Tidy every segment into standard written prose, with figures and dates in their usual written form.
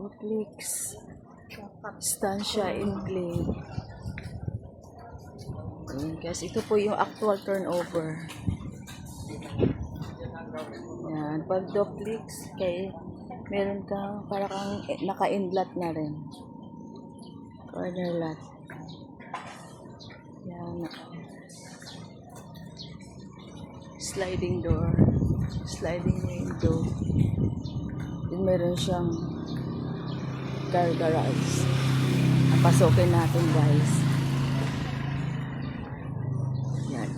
Duplex Estancia Enclave. Ayan guys, ito po yung actual turnover. Ayan, pag duplex, kay meron kang para kang naka-inlat na rin. Corner lot. Ayan, sliding door, sliding window. Then meron siyang car garage. Pasokin natin guys. Yan.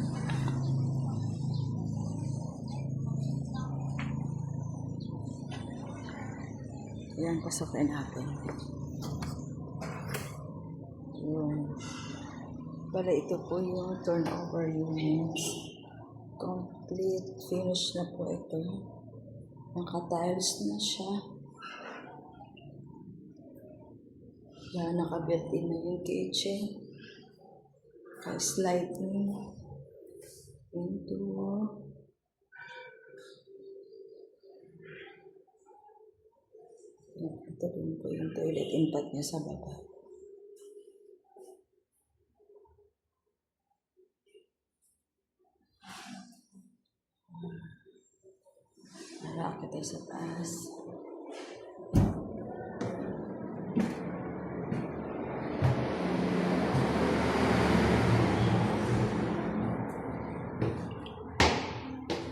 Yan, pasokin natin. Yung pala ito po yung turnover units. Complete finish na po ito. Naka-tiles na siya. Yan, naka-built-in na yung kitchen. Sliding window. Yan, ito din po yung toilet input niya sa baba. Malaki tayo sa taas.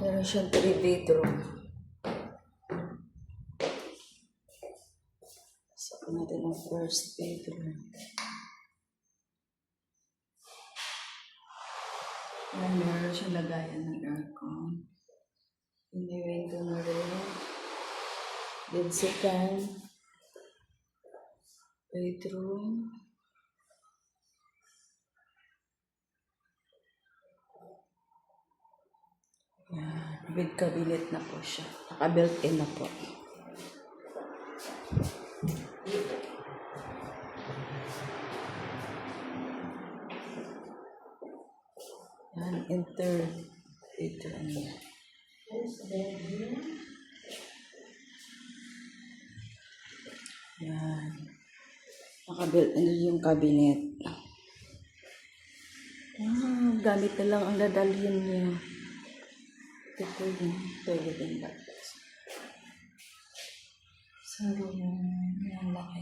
Meron siyang 3 bedroom. Pasok natin ang first bedroom. Ayan, meron siyang lagayan ng aircon. May window na rin. Then second bedroom. Yan, with cabinet na po siya. Naka-built-in na po. Yan, enter bedroom niya. Yan. Naka-built-in na yung cabinet. Gamit na lang ang dadalhin niya. Ito po yung toilet and baths. Sa room, yan laki.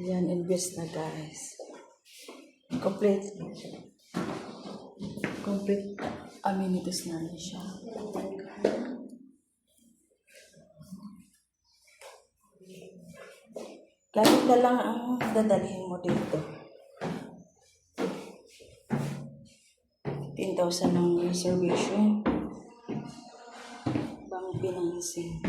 Yan, invest na guys. Complete amenities na rin siya. Gamit na lang ang dadalhin mo dito. 10,000 ng reservation. Bang financing.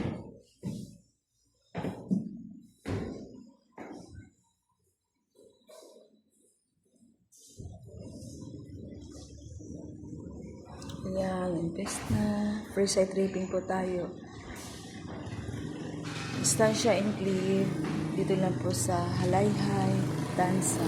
Ayan, invest na. Free side tripping po tayo. Estancia Enclave. Dito lang po sa Halayhay, Tansa.